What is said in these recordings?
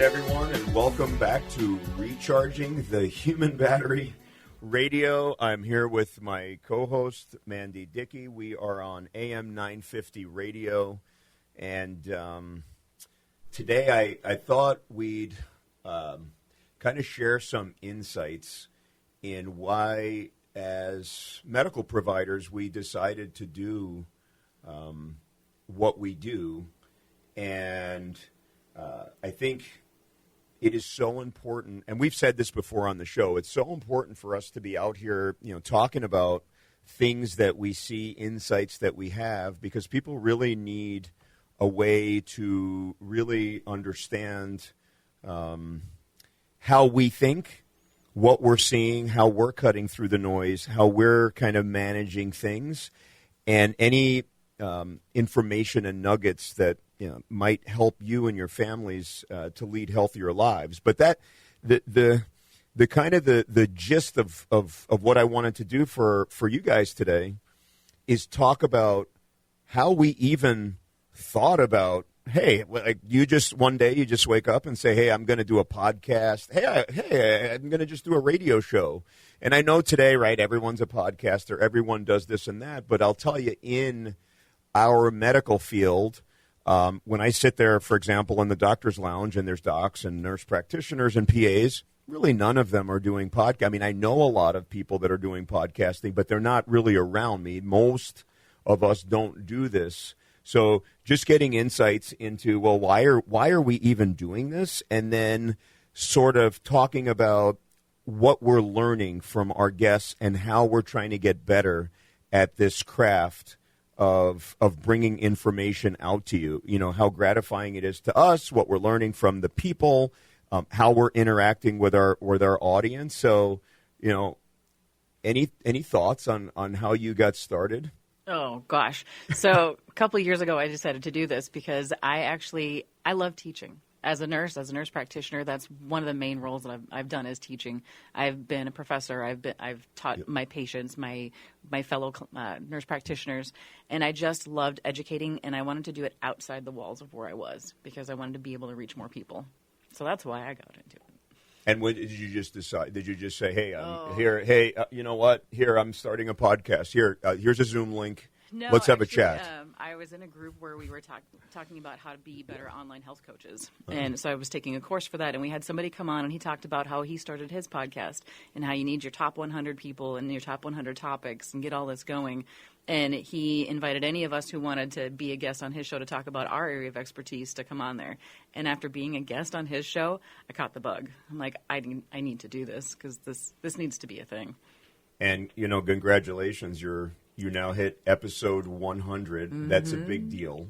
everyone, and welcome back to Recharging the Human Battery Radio. I'm here with my co-host, Mandi, Dickey. We are on AM 950 radio, and today I thought we'd kind of share some insights in why, as medical providers, we decided to do what we do, and I think it is so important, and we've said this before on the show, it's so important for us to be out here, talking about things that we see, insights that we have, because people really need a way to really understand how we think, what we're seeing, how we're cutting through the noise, how we're kind of managing things, and any information and nuggets that might help you and your families to lead healthier lives. But that the kind of the gist of what I wanted to do for you guys today is talk about how we even thought about, hey, like one day you just wake up and say, hey, I'm going to do a podcast. Hey, I'm going to just do a radio show. And I know today, right, everyone's a podcaster, everyone does this and that, but I'll tell you, in our medical field, when I sit there, for example, in the doctor's lounge, and there's docs and nurse practitioners and PAs, really none of them are doing podcast. I mean, I know a lot of people that are doing podcasting, but they're not really around me. Most of us don't do this. So just getting insights into, well, why are we even doing this? And then sort of talking about what we're learning from our guests and how we're trying to get better at this craft of bringing information out to you, how gratifying it is to us, what we're learning from the people, how we're interacting with our audience. So, any thoughts on how you got started? Oh, gosh. So a couple of years ago, I decided to do this because I love teaching. As a nurse practitioner, that's one of the main roles that I've done is teaching. I've been a professor. I've taught my patients, my fellow nurse practitioners, and I just loved educating, and I wanted to do it outside the walls of where I was because I wanted to be able to reach more people. So that's why I got into it. And when did you just decide? Did you just say, "Hey, I'm here. Hey, you know what? Here, I'm starting a podcast. Here's a Zoom link. No, let's have actually, a chat." I was in a group where we were talking about how to be better online health coaches. And so I was taking a course for that. And we had somebody come on and he talked about how he started his podcast and how you need your top 100 people and your top 100 topics and get all this going. And he invited any of us who wanted to be a guest on his show to talk about our area of expertise to come on there. And after being a guest on his show, I caught the bug. I'm like, I need to do this because this needs to be a thing. And, congratulations. You now hit episode 100. Mm-hmm. That's a big deal.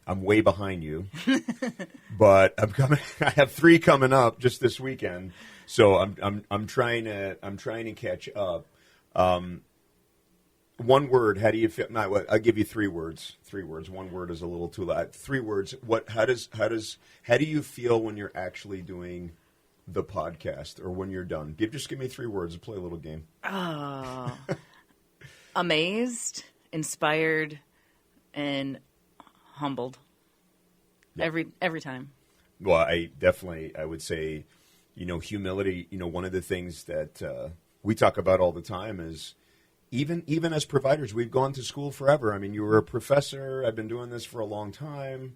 I'm way behind you, but I have 3 coming up just this weekend, so I'm trying to catch up. One word. How do you feel? I'll give you 3 words. 3 words. One word is a little too loud. 3 words. How do you feel when you're actually doing the podcast or when you're done? Just give me 3 words. We'll play a little game. Oh. Amazed, inspired, and humbled. Yep. Every time. Well, I would say, humility. One of the things that we talk about all the time is even as providers, we've gone to school forever. I mean, you were a professor. I've been doing this for a long time.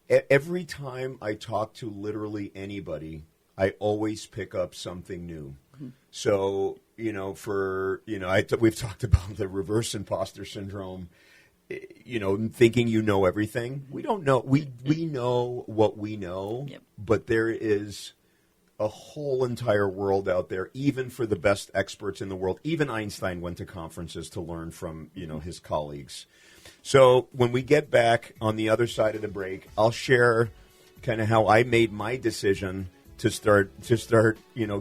Every time I talk to literally anybody, I always pick up something new. Mm-hmm. So, we've talked about the reverse imposter syndrome, thinking you know everything. We don't know. We know what we know, yep. But there is a whole entire world out there, even for the best experts in the world. Even Einstein went to conferences to learn from, his colleagues. So when we get back on the other side of the break, I'll share kind of how I made my decision to start,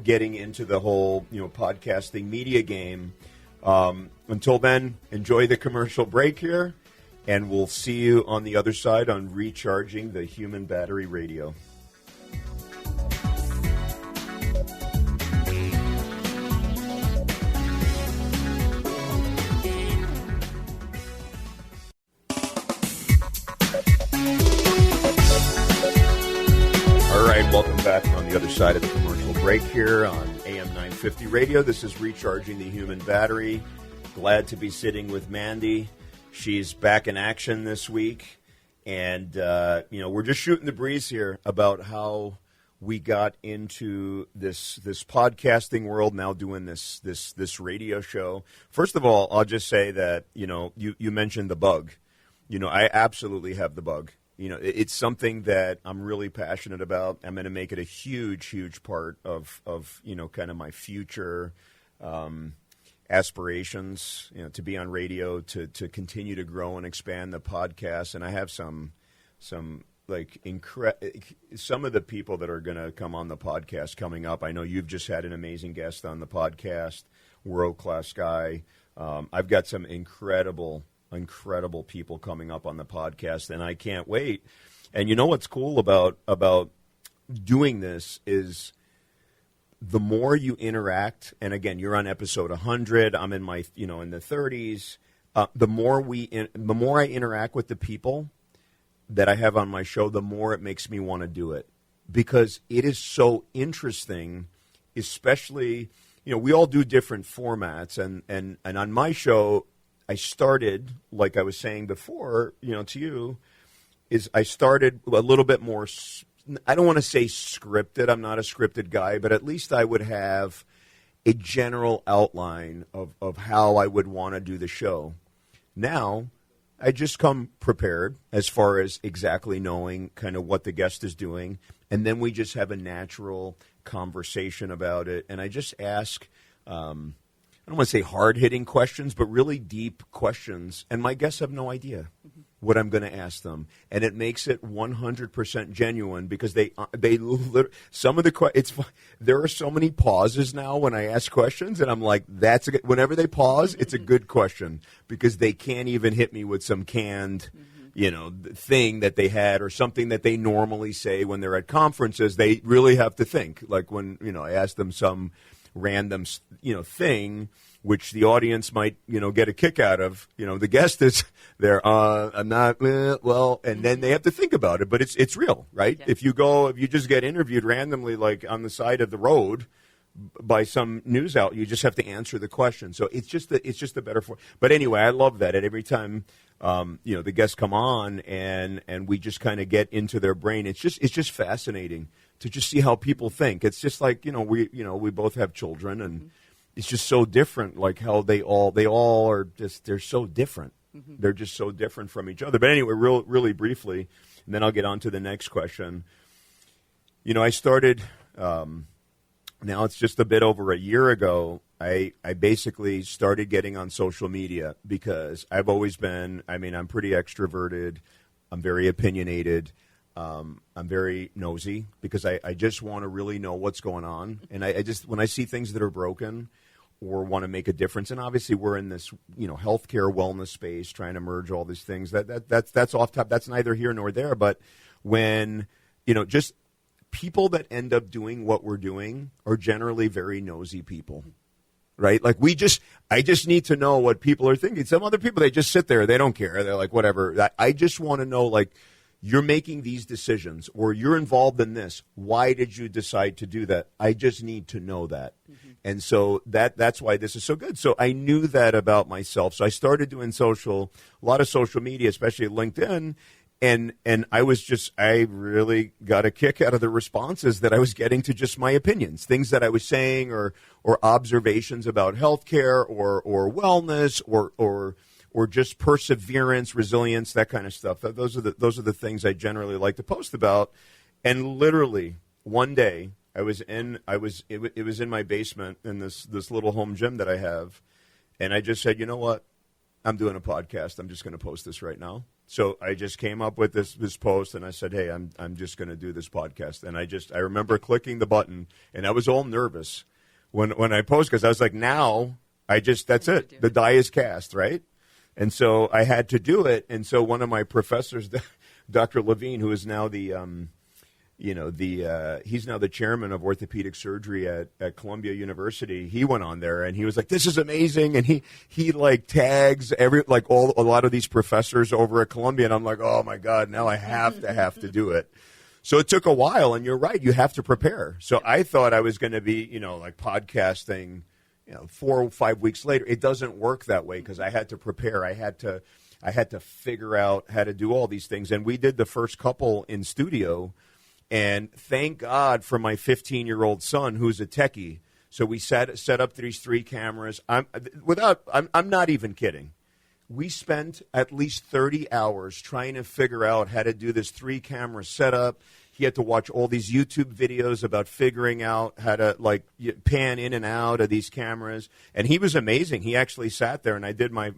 getting into the whole, podcasting media game. Until then, enjoy the commercial break here, and we'll see you on the other side on Recharging the Human Battery Radio. back. We're on the other side of the commercial break here on AM 950 Radio. This is Recharging the Human Battery. Glad to be sitting with Mandi. She's back in action this week. And, we're just shooting the breeze here about how we got into this podcasting world, now doing this radio show. First of all, I'll just say that, you mentioned the bug. I absolutely have the bug. It's something that I'm really passionate about. I'm going to make it a huge, huge part of kind of my future aspirations, to be on radio, to continue to grow and expand the podcast. And I have some some of the people that are going to come on the podcast coming up. I know you've just had an amazing guest on the podcast, world-class guy. I've got some incredible people coming up on the podcast, and I can't wait. And you know what's cool about doing this is the more you interact, and again, you're on episode 100. I'm in my in the 30s. The more I interact with the people that I have on my show, the more it makes me want to do it, because it is so interesting. Especially, we all do different formats, and on my show, I started, like I was saying before, to you, I started a little bit more. I don't want to say scripted. I'm not a scripted guy, but at least I would have a general outline of how I would want to do the show. Now, I just come prepared as far as exactly knowing kind of what the guest is doing, and then we just have a natural conversation about it. And I just ask, I don't want to say hard-hitting questions, but really deep questions, and my guests have no idea what I'm going to ask them, and it makes it 100% genuine, because some of the there are so many pauses now when I ask questions, and I'm like, whenever they pause, it's a good question, because they can't even hit me with some canned thing that they had, or something that they normally say when they're at conferences. They really have to think. Like when I ask them some random thing, which the audience might get a kick out of. The guest is there. I'm not and then they have to think about it. But it's real, right? Yeah. If you just get interviewed randomly, like on the side of the road by some news outlet, you just have to answer the question. So it's just a better form. But anyway, I love that. And every time the guests come on and we just kind of get into their brain, it's just fascinating to just see how people think. It's just like we both have children, and it's just so different. Like how they all are just, they're so different. Mm-hmm. They're just so different from each other. But anyway, really briefly, and then I'll get on to the next question. I started. Now it's just a bit over a year ago, I basically started getting on social media, because I've always been, I'm pretty extroverted. I'm very opinionated. I'm very nosy, because I just want to really know what's going on. And I just, when I see things that are broken or want to make a difference, and obviously we're in this, healthcare wellness space, trying to merge all these things, that's off top. That's neither here nor there. But when, just people that end up doing what we're doing are generally very nosy people, right? Like I just need to know what people are thinking. Some other people, they just sit there. They don't care. They're like, whatever. I just want to know, like, you're making these decisions, or you're involved in this. Why did you decide to do that? I just need to know that. Mm-hmm. And so that's why this is so good. So I knew that about myself. So I started doing a lot of social media, especially LinkedIn. And I really got a kick out of the responses that I was getting to just my opinions, things that I was saying, or observations about healthcare or wellness or just perseverance, resilience, that kind of stuff. Those are the things I generally like to post about. And literally one day it was in my basement in this little home gym that I have, and I just said, you know what? I'm doing a podcast. I'm just going to post this right now. So I just came up with this post, and I said, hey, I'm just going to do this podcast. And I remember clicking the button, and I was all nervous when I posted, because I was like, now that's it. The die is cast, right? And so I had to do it. And so one of my professors, Dr. Levine, who is now he's now the chairman of orthopedic surgery at Columbia University. He went on there and he was like, "This is amazing," and he like tags a lot of these professors over at Columbia, and I'm like, "Oh my God, now I have to do it." So it took a while, and you're right, you have to prepare. So I thought I was going to be, like podcasting, 4 or 5 weeks later. It doesn't work that way because I had to prepare. I had to figure out how to do all these things. And we did the first couple in studio, and thank God for my 15-year-old son who's a techie. So we set up these 3 cameras. I'm not even kidding. We spent at least 30 hours trying to figure out how to do this 3-camera setup. He had to watch all these YouTube videos about figuring out how to pan in and out of these cameras. And he was amazing. He actually sat there, and I did my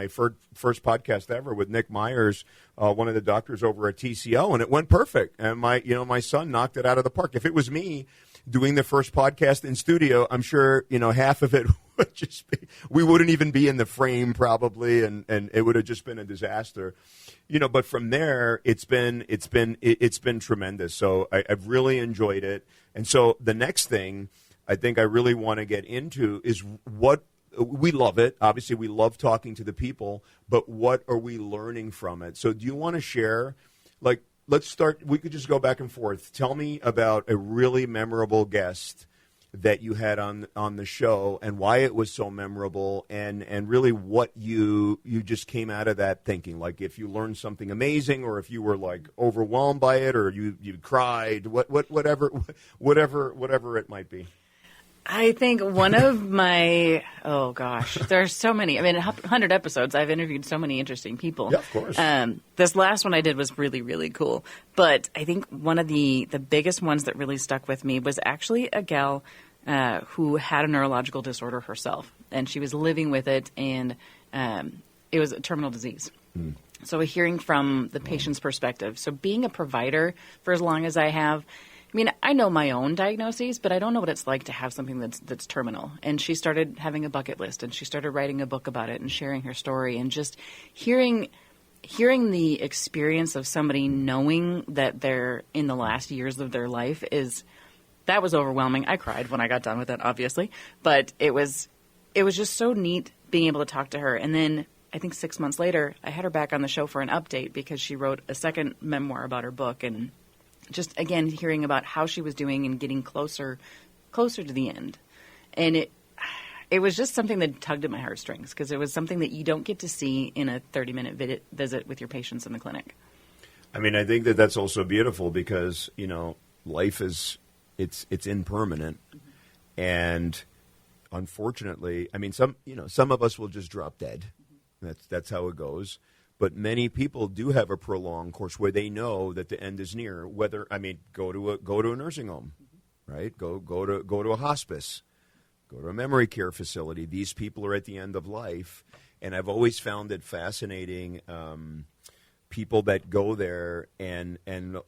first podcast ever with Nick Myers, one of the doctors over at TCO, and it went perfect. And my son knocked it out of the park. If it was me doing the first podcast in studio, I'm sure, half of it would just be, we wouldn't even be in the frame probably, and it would have just been a disaster. But from there, it's been tremendous. So I've really enjoyed it. And so the next thing I think I really want to get into is what we love it. Obviously, we love talking to the people, but what are we learning from it? So do you want to share, let's start, we could just go back and forth. Tell me about a really memorable guest that you had on the show and why it was so memorable, and really what you just came out of that thinking, like if you learned something amazing or if you were overwhelmed by it or you cried, whatever it might be. I think one of my, there's so many. 100 episodes. I've interviewed so many interesting people. Yeah, of course. This last one I did was really, really cool. But I think one of the biggest ones that really stuck with me was actually a gal who had a neurological disorder herself. And she was living with it, and it was a terminal disease. Mm. So hearing from the patient's perspective. So being a provider for as long as I have, I know my own diagnoses, but I don't know what it's like to have something that's terminal. And she started having a bucket list, and she started writing a book about it and sharing her story, and just hearing the experience of somebody knowing that they're in the last years of their life that was overwhelming. I cried when I got done with it, obviously, but it was just so neat being able to talk to her. And then I think 6 months later, I had her back on the show for an update because she wrote a second memoir about her book, and just, again, hearing about how she was doing and getting closer to the end. And it was just something that tugged at my heartstrings because it was something that you don't get to see in a 30-minute visit with your patients in the clinic. I think that's also beautiful because, life is, it's impermanent. Mm-hmm. And unfortunately, some of us will just drop dead. Mm-hmm. That's how it goes. But many people do have a prolonged course where they know that the end is near. Go to a nursing home, right? Go to a hospice, go to a memory care facility. These people are at the end of life, and I've always found it fascinating. People that go there and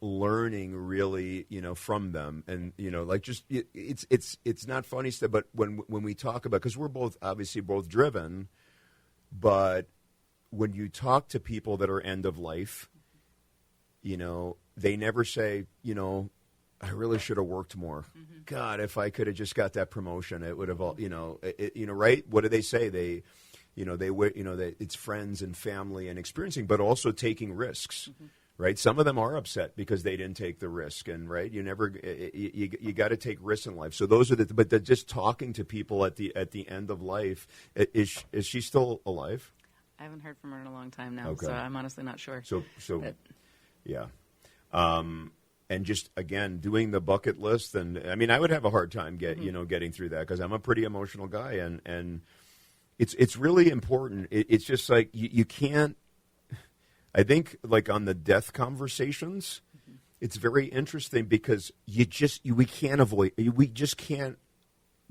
learning really, from them, and it's not funny stuff. But when we talk about, because we're both driven, but when you talk to people that are end of life, they never say, I really should have worked more. Mm-hmm. God, if I could have just got that promotion, it would have all, right? What do they say? It's friends and family and experiencing, but also taking risks, mm-hmm. right? Some of them are upset because they didn't take the risk, and right, you got to take risks in life. So those are but just talking to people at the end of life. Is she still alive? I haven't heard from her in a long time now, okay. So I'm honestly not sure. So yeah. And just, again, doing the bucket list, and I would have a hard time getting through that because I'm a pretty emotional guy, and it's really important. It's just like you can't, I think, on the death conversations, mm-hmm. it's very interesting because we can't avoid, we just can't,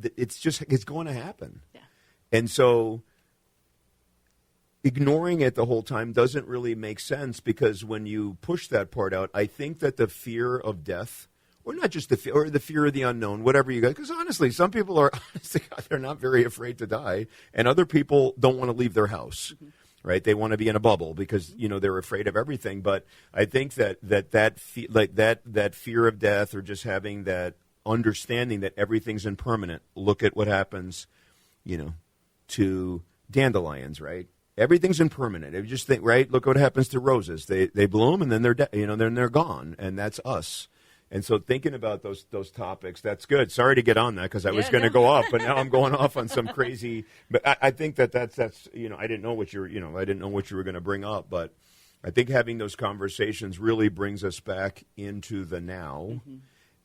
it's going to happen. Yeah. And so ignoring it the whole time doesn't really make sense because when you push that part out, I think that the fear of death, or not just the fear, or the fear of the unknown, whatever you got, because honestly, some people are, they're not very afraid to die, and other people don't want to leave their house, mm-hmm. right? They want to be in a bubble because, they're afraid of everything. But I think that fear of death, or just having that understanding that everything's impermanent. Look at what happens, to dandelions, right? Everything's impermanent. If you just think, right, look what happens to roses. They bloom and then then they're gone, and that's us. And so thinking about those topics, that's good. Sorry to get on that because I was going to go off, but now I'm going off on some crazy. But I think that's I didn't know what you were going to bring up, but I think having those conversations really brings us back into the now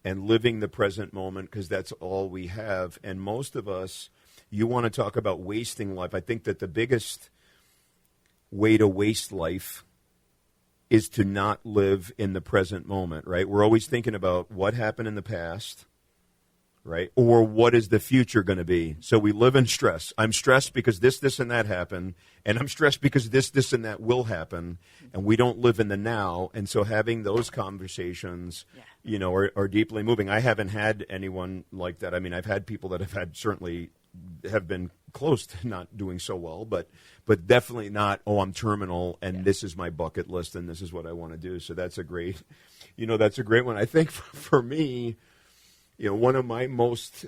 and living the present moment, because that's all we have. And most of us, you want to talk about wasting life. I think that the biggest way to waste life is to not live in the present moment, right? We're always thinking about what happened in the past, right? Or what is the future going to be? So we live in stress. I'm stressed because this, and that happened, and I'm stressed because this, and that will happen, and we don't live in the now. And so having those conversations, are deeply moving. I haven't had anyone like that. I mean, I've had people that have been close to not doing so well, but definitely not, I'm terminal and this is my bucket list and this is what I want to do. So that's a great one. I think for me, one of my most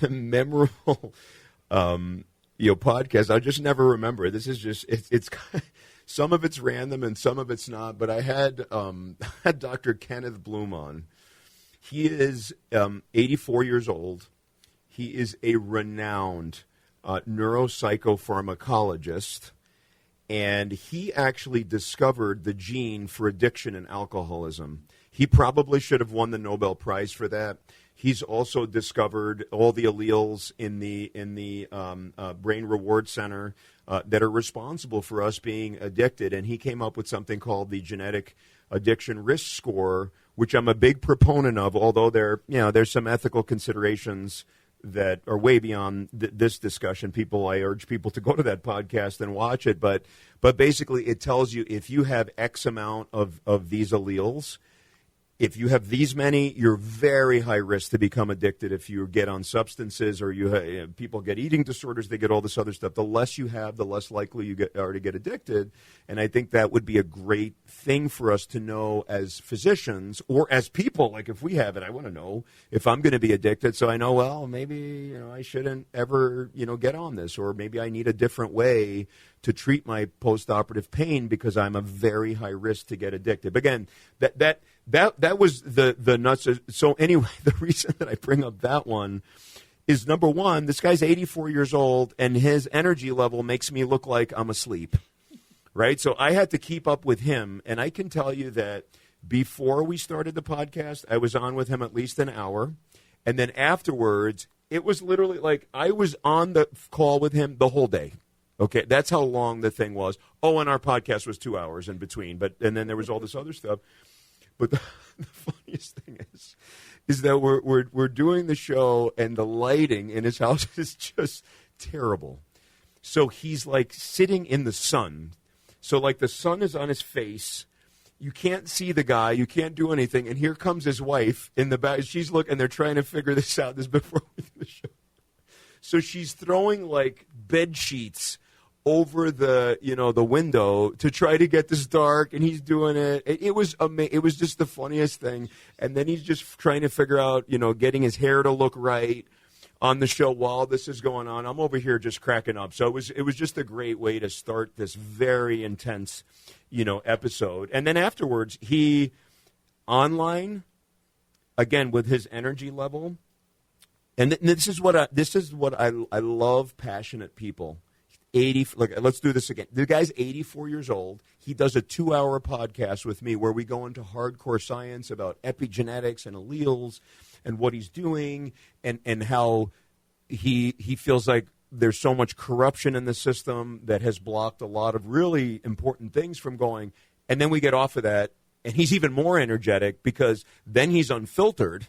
memorable, podcasts, I'll just never remember. This is just, it's some of it's random and some of it's not, but I had Dr. Kenneth Bloom on. He is 84 years old. He is a renowned neuropsychopharmacologist, and he actually discovered the gene for addiction and alcoholism. He probably should have won the Nobel Prize for that. He's also discovered all the alleles in the brain reward center that are responsible for us being addicted, and he came up with something called the genetic addiction risk score, which I'm a big proponent of, although there's some ethical considerations that are way beyond this discussion. I urge people to go to that podcast and watch it. But basically, it tells you if you have X amount of these alleles, if you have these many, you're very high risk to become addicted. If you get on substances or people get eating disorders, they get all this other stuff. The less you have, the less likely you are to get addicted. And I think that would be a great thing for us to know as physicians or as people. Like if we have it, I want to know if I'm going to be addicted. So I know, well, maybe I shouldn't ever get on this, or maybe I need a different way to treat my post-operative pain because I'm a very high risk to get addicted. But again, that was the nuts. So anyway, the reason that I bring up that one is, number one, this guy's 84 years old, and his energy level makes me look like I'm asleep, right? So I had to keep up with him, and I can tell you that before we started the podcast, I was on with him at least an hour, and then afterwards, it was literally like I was on the call with him the whole day. Okay, that's how long the thing was. Oh, and our podcast was 2 hours in between, and then there was all this other stuff. But the funniest thing is that we're doing the show, and the lighting in his house is just terrible. So he's like sitting in the sun. So like the sun is on his face. You can't see the guy. You can't do anything. And here comes his wife in the back. She's looking. They're trying to figure this out. This is before we do the show. So she's throwing like bed sheets over the window to try to get this dark, and he's doing it. It was it was just the funniest thing. And then he's just trying to figure out, getting his hair to look right on the show while this is going on. I'm over here just cracking up. So it was just a great way to start this very intense, episode. And then afterwards, he online again with his energy level. And this is what I love passionate people. Look, let's do this again. The guy's 84 years old. He does a 2-hour podcast with me where we go into hardcore science about epigenetics and alleles and what he's doing and how he feels like there's so much corruption in the system that has blocked a lot of really important things from going. And then we get off of that, and he's even more energetic because then he's unfiltered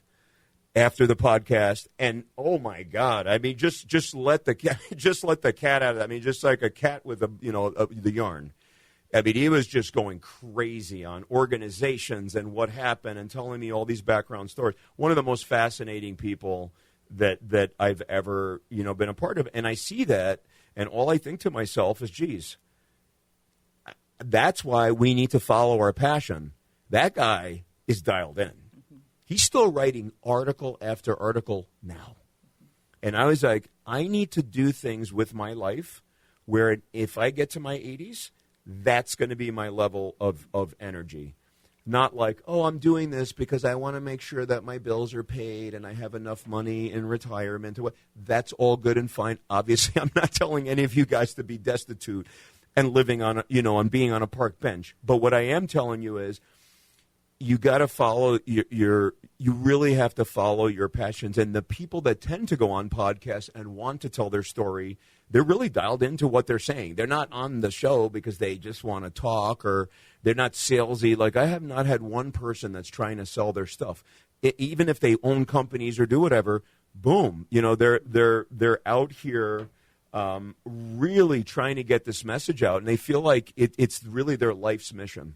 after the podcast, and oh my God! I mean, just let the cat out of that. I mean, just like a cat with the yarn. I mean, he was just going crazy on organizations and what happened, and telling me all these background stories. One of the most fascinating people that I've ever been a part of, and I see that, and all I think to myself is, geez, that's why we need to follow our passion. That guy is dialed in. He's still writing article after article now. And I was like, I need to do things with my life where if I get to my 80s, that's going to be my level of energy. Not like, oh, I'm doing this because I want to make sure that my bills are paid and I have enough money in retirement. That's all good and fine. Obviously, I'm not telling any of you guys to be destitute and living on, and being on a park bench. But what I am telling you is you got to follow you really have to follow your passions. And the people that tend to go on podcasts and want to tell their story, they're really dialed into what they're saying. They're not on the show because they just want to talk, or they're not salesy. Like, I have not had one person that's trying to sell their stuff. Even if they own companies or do whatever, boom, they're out here really trying to get this message out, and they feel like it's really their life's mission.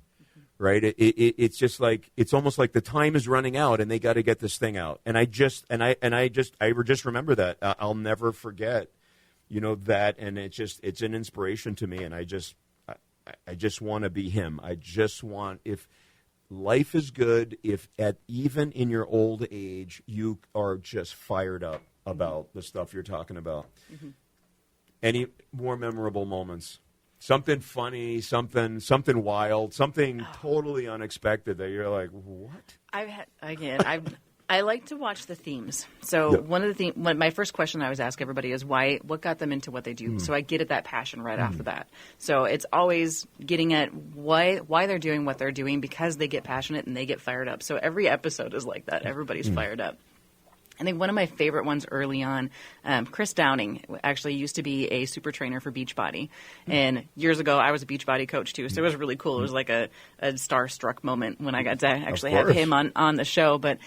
Right? It's just like, it's almost like the time is running out and they got to get this thing out. And I just remember that. I'll never forget, that. And it's an inspiration to me. And I just want to be him. I just want, if life is good, if even in your old age, you are just fired up about the stuff you're talking about. Mm-hmm. Any more memorable moments? Something funny, something wild, something totally unexpected that you're like, what? I like to watch the themes. So my first question I always ask everybody is what got them into what they do? So I get at that passion right off the bat. So it's always getting at why they're doing what they're doing, because they get passionate and they get fired up. So every episode is like that. Everybody's fired up. I think one of my favorite ones early on, Chris Downing actually used to be a super trainer for Beachbody. And years ago, I was a Beachbody coach too, so it was really cool. It was like a starstruck moment when I got to actually have him on the show. But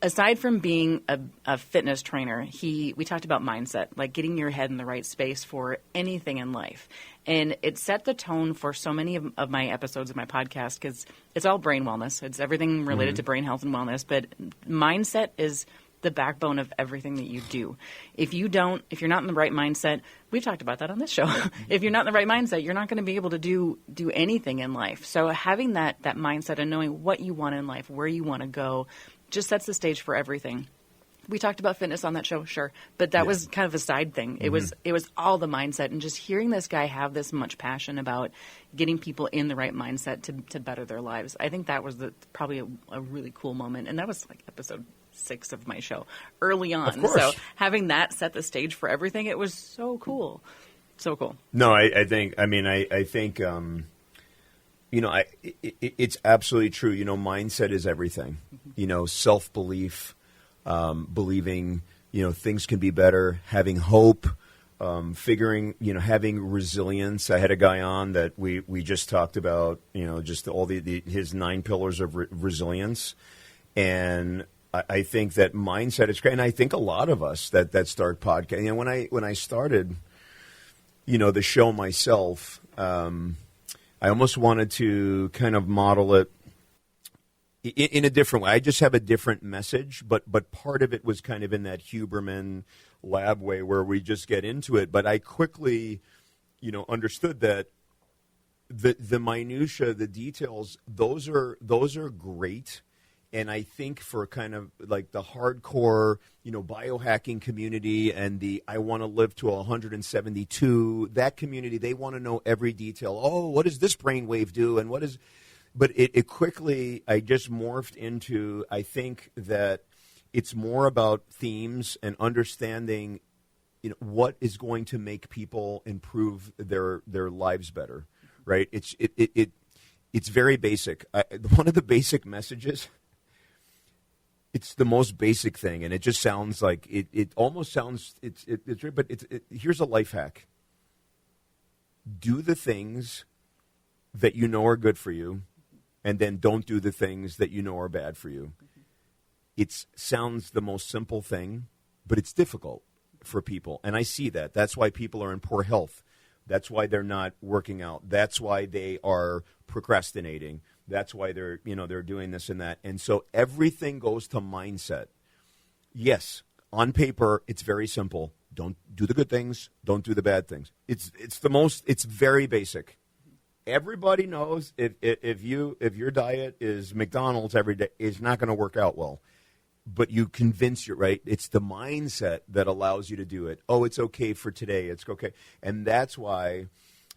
aside from being a fitness trainer, we talked about mindset, like getting your head in the right space for anything in life. And it set the tone for so many of my episodes of my podcast, because it's all brain wellness. It's everything related to brain health and wellness. But mindset is the backbone of everything that you do. If you're not in the right mindset, we've talked about that on this show. If you're not in the right mindset, you're not going to be able to do anything in life. So having that mindset and knowing what you want in life, where you want to go, just sets the stage for everything. We talked about fitness on that show, sure, but that was kind of a side thing. It was all the mindset, and just hearing this guy have this much passion about getting people in the right mindset to better their lives. I think that was probably a really cool moment, and that was like episode 6 of my show early on. So having that set the stage for everything, it was so cool. So cool. No, I think it's absolutely true. Mindset is everything. Self-belief, believing, things can be better, having hope, having resilience. I had a guy on that we just talked about, just all his 9 pillars of resilience. And I think that mindset is great. And I think a lot of us that start podcasting, when I started, the show myself, I almost wanted to kind of model it in a different way. I just have a different message, but part of it was kind of in that Huberman lab way where we just get into it. But I quickly, understood that the minutia, the details, those are great. And I think for kind of like the hardcore, biohacking community and I want to live to 172, that community, they want to know every detail. Oh, what does this brainwave do? And but it quickly, I just morphed into, I think that it's more about themes and understanding, what is going to make people improve their lives better, right? It's very basic. One of the basic messages, it's the most basic thing, and it just sounds like it almost sounds but here's a life hack. Do the things that you know are good for you, and then don't do the things that you know are bad for you. It sounds the most simple thing, but it's difficult for people, and I see that. That's why people are in poor health. That's why they're not working out. That's why they are procrastinating. That's why they're doing this and that. And so everything goes to mindset. Yes, on paper, it's very simple. Don't do the good things. Don't do the bad things. It's very basic. Everybody knows if your diet is McDonald's every day, it's not going to work out well. but you convince you, right? It's the mindset that allows you to do it. Oh, it's okay for today. It's okay. And that's why,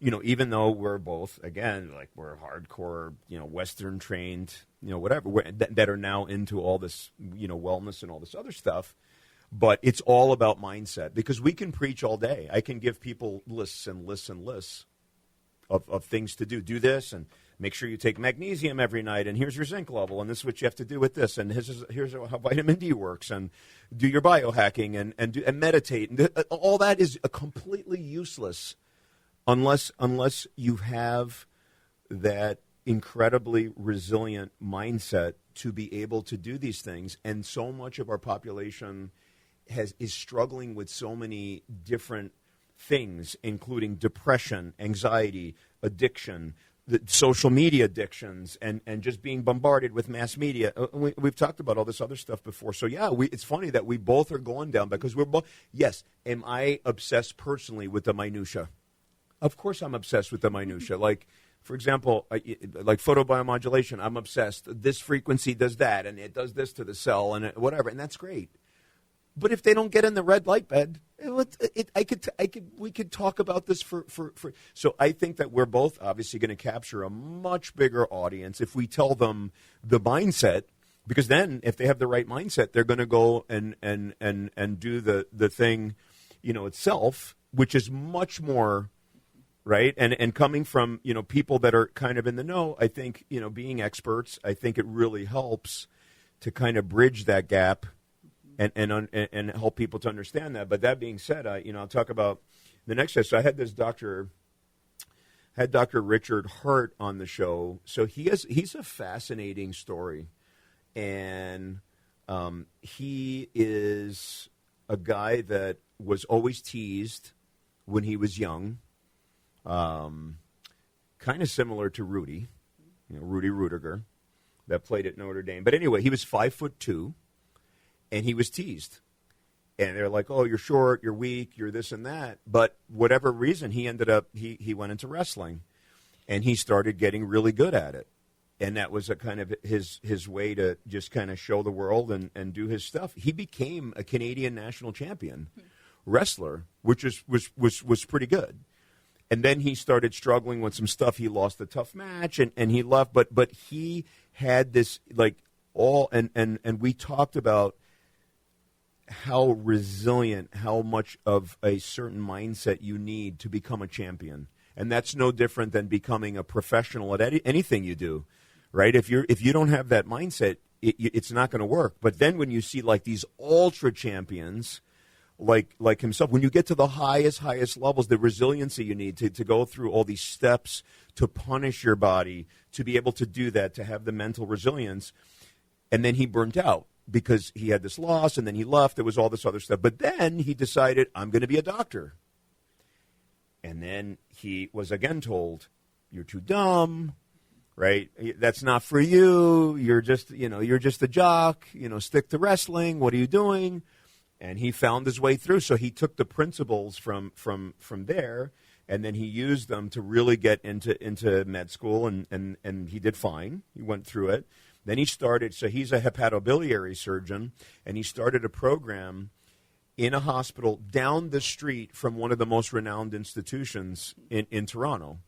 even though we're both, again, like we're hardcore, Western trained, whatever, that are now into all this, wellness and all this other stuff. But it's all about mindset, because we can preach all day. I can give people lists and lists and lists of things to do. Do this, and make sure you take magnesium every night, and here's your zinc level, and this is what you have to do with this, and here's how vitamin D works, and do your biohacking, and meditate. And all that is completely useless unless you have that incredibly resilient mindset to be able to do these things. And so much of our population is struggling with so many different things, including depression, anxiety, addiction, the social media addictions, and just being bombarded with mass media. We've talked about all this other stuff before. So, yeah, it's funny that we both are going down, because we're both, yes, am I obsessed personally with the minutia? Of course I'm obsessed with the minutia. Like, for example, like photobiomodulation, I'm obsessed. This frequency does that, and it does this to the cell, and whatever, and that's great. But if they don't get in the red light bed, we could talk about this for. So I think that we're both obviously going to capture a much bigger audience if we tell them the mindset, because then if they have the right mindset, they're going to go and do the thing, itself, which is much more right. And coming from people that are kind of in the know, I think being experts, I think it really helps to kind of bridge that gap. And help people to understand that. But that being said, I'll talk about the next day. So I had Dr. Richard Hart on the show. So he's a fascinating story, and he is a guy that was always teased when he was young, kind of similar to Rudy, Rudy Rudiger, that played at Notre Dame. But anyway, he was 5'2". And he was teased. And they're like, oh, you're short, you're weak, you're this and that. But whatever reason, he ended up, he went into wrestling. And he started getting really good at it. And that was a kind of his way to just kind of show the world and do his stuff. He became a Canadian national champion wrestler, which was pretty good. And then he started struggling with some stuff. He lost a tough match, and he left. But he had this, and we talked about how resilient, how much of a certain mindset you need to become a champion. And that's no different than becoming a professional at anything you do, right? If you don't have that mindset, it's not going to work. But then when you see like these ultra champions, like himself, when you get to the highest levels, the resiliency you need to go through all these steps to punish your body, to be able to do that, to have the mental resilience. And then he burnt out because he had this loss, and then he left. There was all this other stuff. But then he decided, I'm going to be a doctor. And then he was again told, you're too dumb, right? That's not for you. You're just a jock. Stick to wrestling. What are you doing? And he found his way through. So he took the principles from there, and then he used them to really get into med school, and he did fine. He went through it. Then he started, so he's a hepatobiliary surgeon, and he started a program in a hospital down the street from one of the most renowned institutions in Toronto.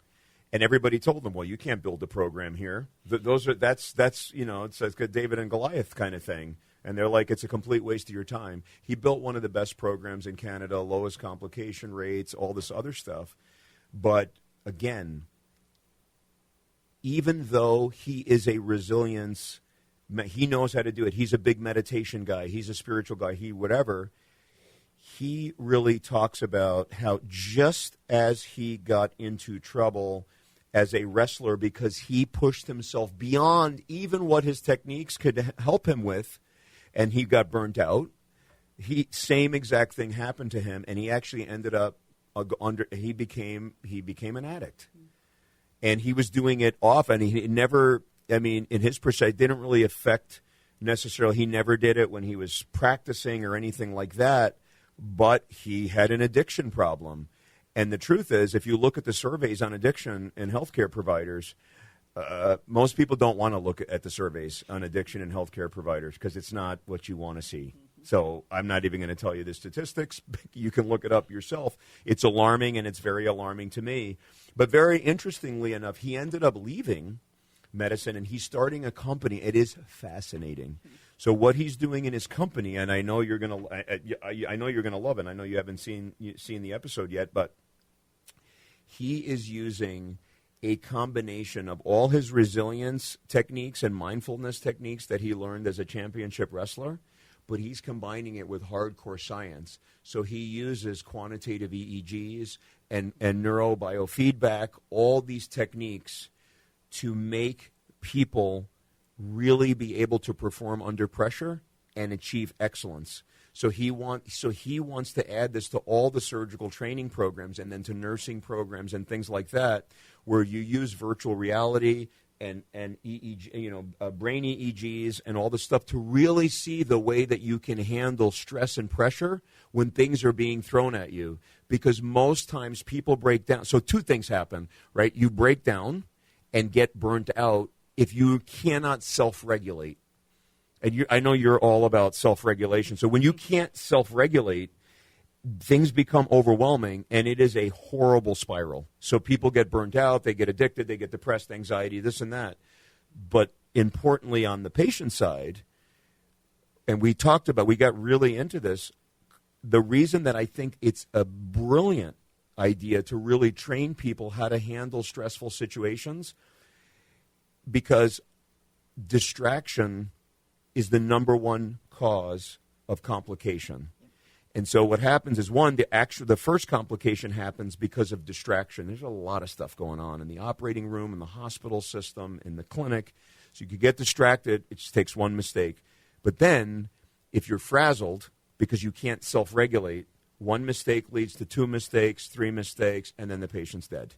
And everybody told him, well, you can't build a program here. That's it's like a David and Goliath kind of thing. And they're like, it's a complete waste of your time. He built one of the best programs in Canada, lowest complication rates, all this other stuff. But again, even though he is a resilience, he knows how to do it. He's a big meditation guy. He's a spiritual guy. He really talks about how just as he got into trouble as a wrestler because he pushed himself beyond even what his techniques could help him with, and he got burnt out, same exact thing happened to him, and he actually ended up he became an addict. And he was doing it often. He never, in his perspective, didn't really affect necessarily. He never did it when he was practicing or anything like that, but he had an addiction problem. And the truth is, if you look at the surveys on addiction in healthcare providers, most people don't want to look at the surveys on addiction and healthcare providers because it's not what you want to see. So I'm not even going to tell you the statistics. You can look it up yourself. It's alarming, and it's very alarming to me. But very interestingly enough, he ended up leaving medicine, and he's starting a company. It is fascinating. So what he's doing in his company, and I know you're going to, I know you're going to love it. I know you haven't seen the episode yet, but he is using a combination of all his resilience techniques and mindfulness techniques that he learned as a championship wrestler, but he's combining it with hardcore science. So he uses quantitative EEGs and neurobiofeedback, all these techniques to make people really be able to perform under pressure and achieve excellence. So he wants to add this to all the surgical training programs and then to nursing programs and things like that, where you use virtual reality and EEG, brain EEGs and all this stuff to really see the way that you can handle stress and pressure when things are being thrown at you. Because most times people break down. So two things happen, right? You break down and get burnt out if you cannot self-regulate. And I know you're all about self-regulation. So when you can't self-regulate, things become overwhelming, and it is a horrible spiral. So people get burnt out, they get addicted, they get depressed, anxiety, this and that. But importantly, on the patient side, and we got really into this, the reason that I think it's a brilliant idea to really train people how to handle stressful situations, because distraction is the number one cause of complication. And so what happens is, the first complication happens because of distraction. There's a lot of stuff going on in the operating room, in the hospital system, in the clinic. So you could get distracted. It just takes one mistake. But then if you're frazzled because you can't self-regulate, one mistake leads to 2 mistakes, 3 mistakes, and then the patient's dead.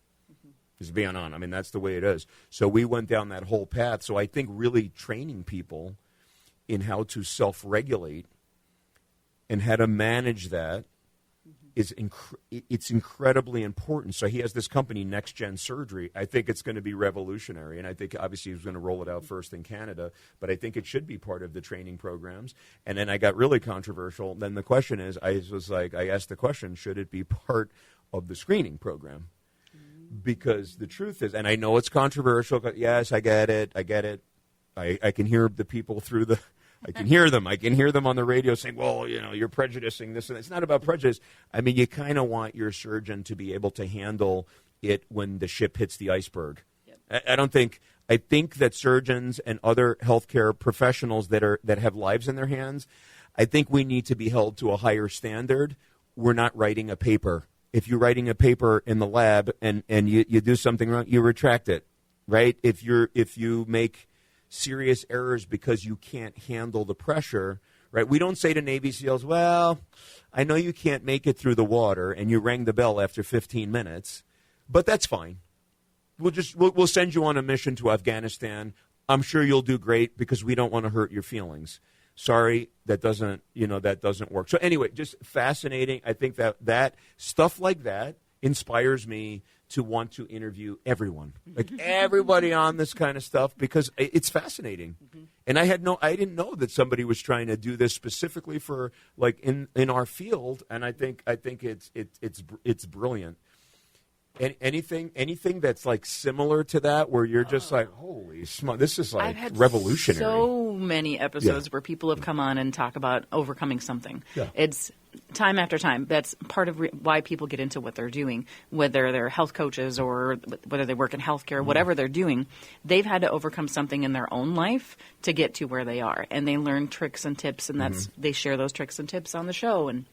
Just being on. I mean, that's the way it is. So we went down that whole path. So I think really training people in how to self-regulate and how to manage that is it's incredibly important. So he has this company, Next Gen Surgery. I think it's going to be revolutionary, and I think obviously he's going to roll it out first in Canada, but I think it should be part of the training programs. And then I got really controversial. Then the question is, I asked the question, should it be part of the screening program? Because the truth is, and I know it's controversial, but yes, I get it. I can hear the people through the... I can hear them. I can hear them on the radio saying, well, you're prejudicing this and that. It's not about prejudice. I mean, you kind of want your surgeon to be able to handle it when the ship hits the iceberg. Yep. I think that surgeons and other healthcare professionals that have lives in their hands, I think we need to be held to a higher standard. We're not writing a paper. If you're writing a paper in the lab and you do something wrong, you retract it, right? If you make serious errors because you can't handle the pressure, right? We don't say to Navy SEALs, well, I know you can't make it through the water and you rang the bell after 15 minutes, but that's fine. We'll send you on a mission to Afghanistan. I'm sure you'll do great because we don't want to hurt your feelings. Sorry, that doesn't work. So anyway, just fascinating. I think that stuff like that inspires me to want to interview everyone, like everybody on this kind of stuff, because it's fascinating. Mm-hmm. And I didn't know that somebody was trying to do this specifically for like in our field. And I think it's brilliant. And anything that's like similar to that, where you're just like, holy smokes, this is like I've had revolutionary. So many episodes where people have come on and talk about overcoming something. Yeah. It's time after time. That's part of why people get into what they're doing, whether they're health coaches or whether they work in healthcare, whatever they're doing. They've had to overcome something in their own life to get to where they are, and they learn tricks and tips, and they share those tricks and tips on the show and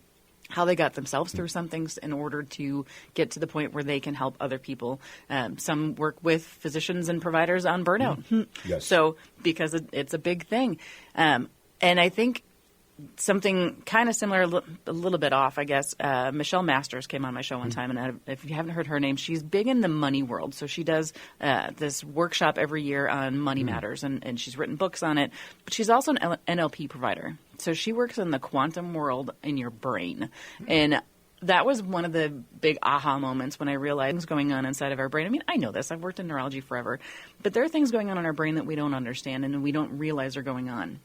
how they got themselves through some things in order to get to the point where they can help other people. Some work with physicians and providers on burnout. Yes. So because it's a big thing. And I think something kind of similar, a little bit off, I guess. Michelle Masters came on my show one time, and if you haven't heard her name, she's big in the money world. So she does this workshop every year on money matters, and she's written books on it. But she's also an NLP provider. So she works in the quantum world in your brain. And that was one of the big aha moments when I realized what's going on inside of our brain. I mean, I know this. I've worked in neurology forever. But there are things going on in our brain that we don't understand and we don't realize are going on.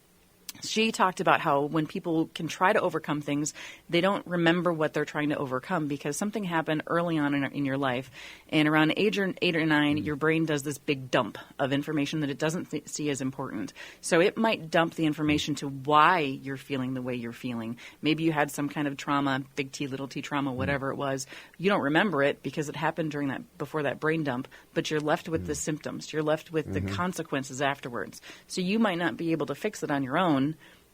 She talked about how when people can try to overcome things, they don't remember what they're trying to overcome because something happened early on in your life. And around age 8 or 9, your brain does this big dump of information that it doesn't see as important. So it might dump the information to why you're feeling the way you're feeling. Maybe you had some kind of trauma, big T, little t trauma, whatever it was. You don't remember it because it happened before that brain dump, but you're left with the symptoms. You're left with the consequences afterwards. So you might not be able to fix it on your own.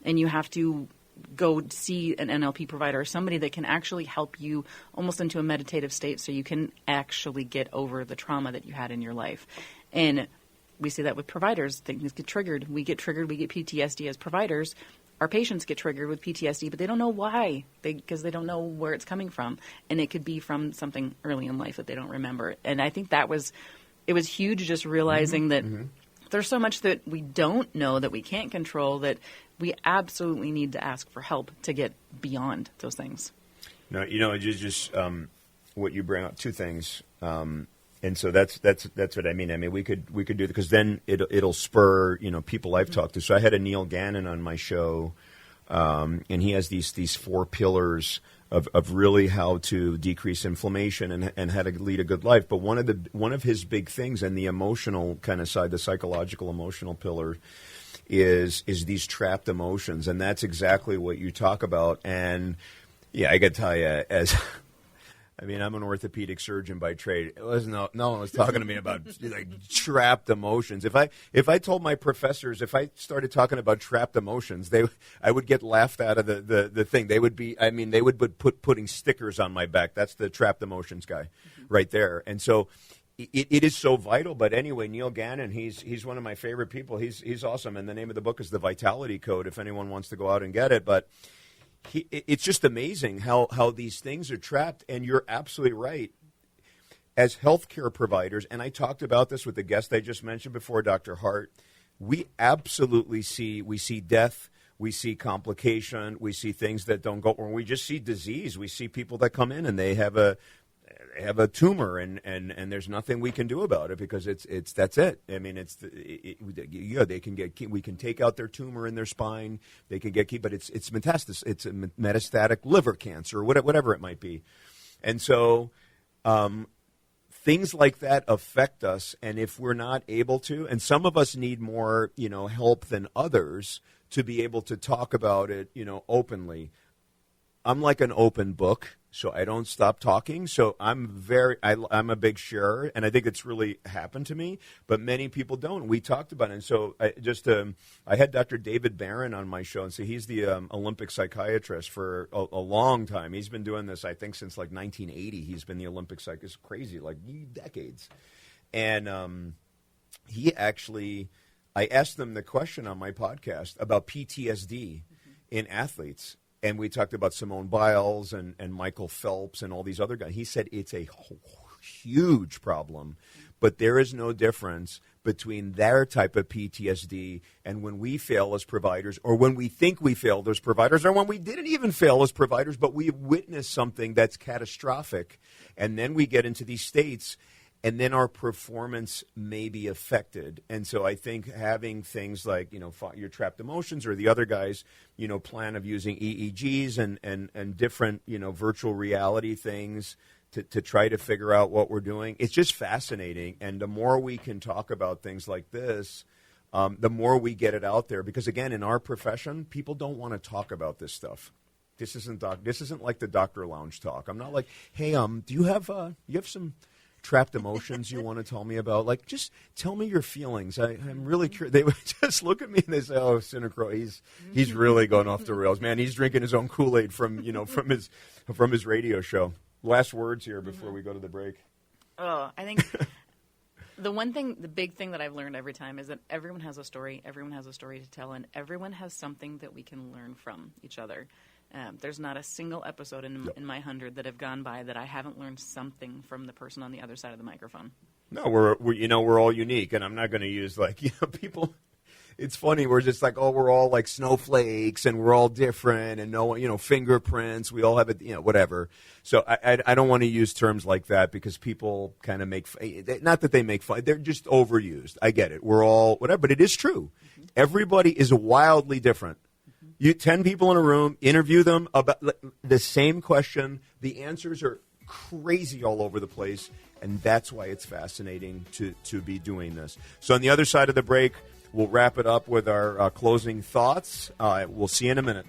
And you have to go see an NLP provider or somebody that can actually help you almost into a meditative state so you can actually get over the trauma that you had in your life. And we see that with providers. Things get triggered. We get PTSD as providers. Our patients get triggered with PTSD, but they don't know why because they don't know where it's coming from. And it could be from something early in life that they don't remember. And I think it was huge just realizing that there's so much that we don't know that we can't control that we absolutely need to ask for help to get beyond those things. No, just what you bring up, two things, and so that's what I mean. I mean, we could do that because then it'll spur people I've talked to. So I had a Neil Gannon on my show, and he has these 4 pillars of really how to decrease inflammation and how to lead a good life. But one of his big things and the emotional kind of side, the psychological emotional pillar, is these trapped emotions, and that's exactly what you talk about. And yeah, I got to tell you, I'm an orthopedic surgeon by trade. It was no one was talking to me about like trapped emotions. If I told my professors, if I started talking about trapped emotions, I would get laughed out of the thing. They would be, they would putting stickers on my back. That's the trapped emotions guy right there. And so it is so vital. But anyway, Neil Gannon, he's one of my favorite people. He's awesome. And the name of the book is The Vitality Code, if anyone wants to go out and get it. But it's just amazing how these things are trapped. And you're absolutely right. As healthcare providers, and I talked about this with the guest I just mentioned before, Dr. Hart, we absolutely see death. We see complication. We see things that don't go wrong. We just see disease. We see people that come in and they have a tumor and there's nothing we can do about it because that's it. I mean, we can take out their tumor in their spine. They can get, but it's metastasis. It's a metastatic liver cancer or whatever it might be. And so, things like that affect us. And if we're not able to, and some of us need more, help than others to be able to talk about it, openly. I'm like an open book, so I don't stop talking. So I'm a big sharer, and I think it's really happened to me, but many people don't. We talked about it. And so I had Dr. David Barron on my show, and so he's the Olympic psychiatrist for a long time. He's been doing this, I think, since like 1980. He's been the Olympic psychiatrist. It's crazy, like decades. And I asked them the question on my podcast about PTSD in athletes. And we talked about Simone Biles and Michael Phelps and all these other guys. He said it's a huge problem, but there is no difference between their type of PTSD and when we fail as providers or when we think we failed as providers or when we didn't even fail as providers, but we witnessed something that's catastrophic. And then we get into these states and then our performance may be affected. And so I think having things like, your trapped emotions or the other guys, plan of using EEGs and different, virtual reality things to try to figure out what we're doing. It's just fascinating. And the more we can talk about things like this, the more we get it out there. Because, again, in our profession, people don't want to talk about this stuff. This isn't like the doctor lounge talk. I'm not like, hey, do you have some trapped emotions you want to tell me about? Like, just tell me your feelings. I'm really curious. They would just look at me and they say, "Oh, Sinicropi, he's really going off the rails, man. He's drinking his own Kool-Aid from his radio show." Last words here before we go to the break. Oh, I think the big thing that I've learned every time is that everyone has a story. Everyone has a story to tell, and everyone has something that we can learn from each other. There's not a single episode in my 100 that have gone by that I haven't learned something from the person on the other side of the microphone. No, we're all unique, and I'm not going to use people. it's funny. We're just like, oh, we're all like snowflakes and we're all different and fingerprints. We all have it, whatever. So I don't want to use terms like that because people kind of not that they make fun. They're just overused. I get it. We're all whatever, but it is true. Mm-hmm. Everybody is wildly different. You 10 people in a room, interview them about the same question. The answers are crazy all over the place, and that's why it's fascinating to be doing this. So on the other side of the break, we'll wrap it up with our closing thoughts. We'll see you in a minute.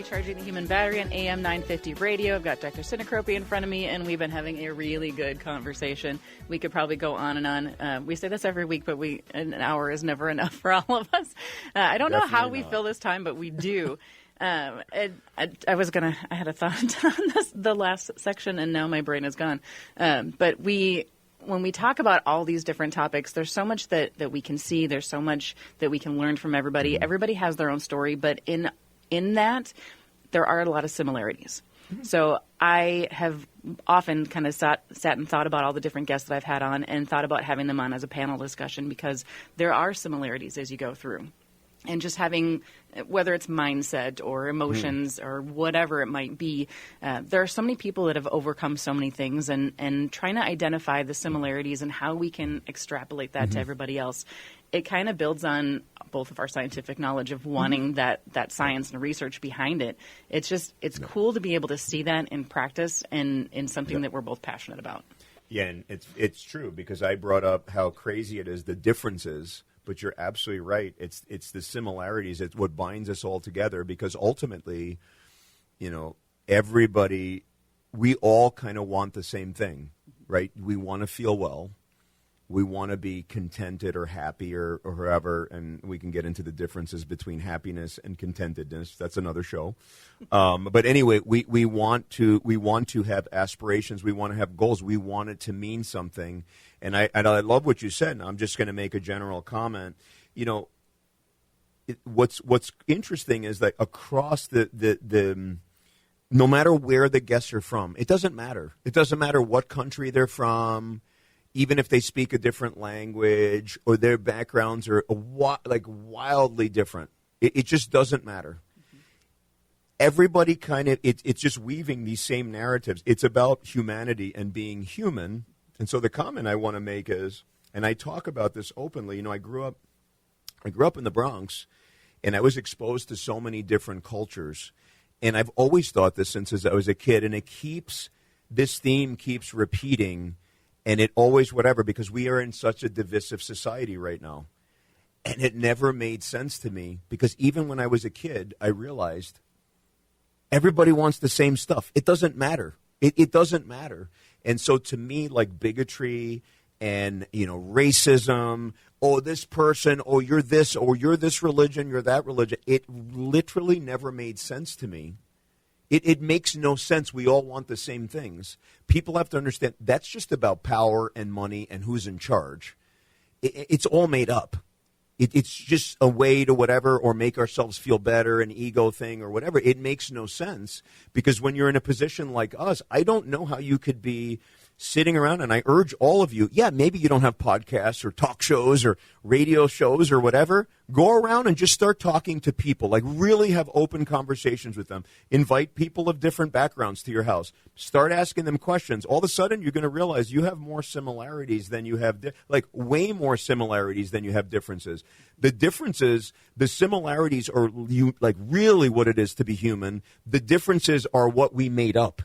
Charging the Human Battery on AM 950 radio. I've got Dr. Sinicropi in front of me, and we've been having a really good conversation. We could probably go on and on. We say this every week, but an hour is never enough for all of us. I don't know how we fill this time, but we do. I had a thought on the last section, and now my brain is gone. But when we talk about all these different topics, there's so much that we can see. There's so much that we can learn from everybody. Mm-hmm. Everybody has their own story, but in that, there are a lot of similarities. Mm-hmm. So I have often kind of sat and thought about all the different guests that I've had on and thought about having them on as a panel discussion because there are similarities as you go through. And just having, whether it's mindset or emotions or whatever it might be, there are so many people that have overcome so many things and trying to identify the similarities and how we can extrapolate that to everybody else. It kind of builds on both of our scientific knowledge of wanting that science and research behind it. It's cool to be able to see that in practice and in something that we're both passionate about. Yeah, and it's true because I brought up how crazy it is, the differences. But you're absolutely right. It's the similarities. It's what binds us all together because ultimately, everybody, we all kind of want the same thing, right? We want to feel well. We want to be contented or happy or whoever, and we can get into the differences between happiness and contentedness. That's another show. But anyway, we want to have aspirations. We want to have goals. We want it to mean something. And I love what you said. And I'm just going to make a general comment. What's interesting is that across the no matter where the guests are from, it doesn't matter. It doesn't matter what country they're from. Even if they speak a different language or their backgrounds are wildly different, it just doesn't matter. Mm-hmm. Everybody kind of, it's just weaving these same narratives. It's about humanity and being human. And so the comment I want to make is, and I talk about this openly, I grew up in the Bronx, and I was exposed to so many different cultures. And I've always thought this since I was a kid, and this theme keeps repeating. And it always whatever, because we are in such a divisive society right now. And it never made sense to me because even when I was a kid, I realized everybody wants the same stuff. It doesn't matter. It doesn't matter. And so to me, like bigotry and, racism, oh, this person, oh, you're this, or you're this religion, you're that religion, it literally never made sense to me. It makes no sense. We all want the same things. People have to understand that's just about power and money and who's in charge. It's all made up. It's just a way to whatever or make ourselves feel better, an ego thing or whatever. It makes no sense because when you're in a position like us, I don't know how you could be sitting around, and I urge all of you, maybe you don't have podcasts or talk shows or radio shows or whatever. Go around and just start talking to people, like really have open conversations with them. Invite people of different backgrounds to your house. Start asking them questions. All of a sudden, you're going to realize you have more similarities than you have, way more similarities than you have differences. The differences, the similarities are really what it is to be human. The differences are what we made up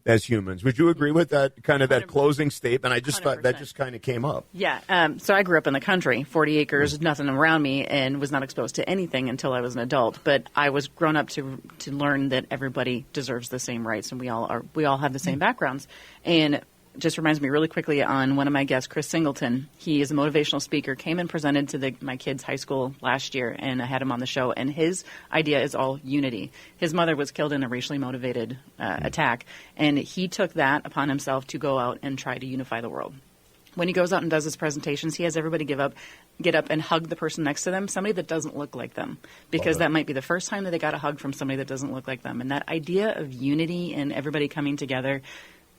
as humans. Would you agree with that that closing statement? I just 100%. Thought that just kind of came up. Yeah. So I grew up in the country, 40 acres, nothing around me, and was not exposed to anything until I was an adult. But I was grown up to learn that everybody deserves the same rights, and we all have the same backgrounds. And just reminds me really quickly on one of my guests, Chris Singleton. He is a motivational speaker, came and presented to my kids' high school last year, and I had him on the show. And his idea is all unity. His mother was killed in a racially motivated attack, and he took that upon himself to go out and try to unify the world. when he goes out and does his presentations, he has everybody get up and hug the person next to them, somebody that doesn't look like them, because that might be the first time that they got a hug from somebody that doesn't look like them. And that idea of unity and everybody coming together,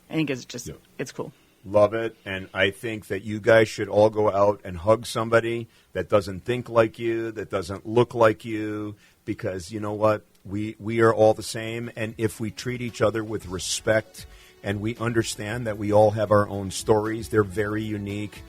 I think is just, it's cool. Love it. And I think that you guys should all go out and hug somebody that doesn't think like you, that doesn't look like you, because you know what? We are all the same. And if we treat each other with respect and we understand that we all have our own stories, they're very unique.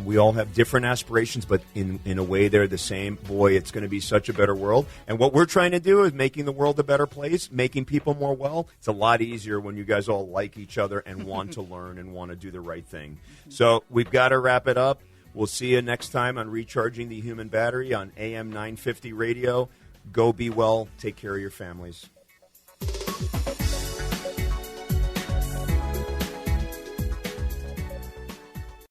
We all have different aspirations, but in a way they're the same. Boy, it's going to be such a better world. And what we're trying to do is making the world a better place, making people more well. It's a lot easier when you guys all like each other and want to learn and want to do the right thing. So we've got to wrap it up. We'll see you next time on Recharging the Human Battery on AM 950 Radio. Go be well. Take care of your families.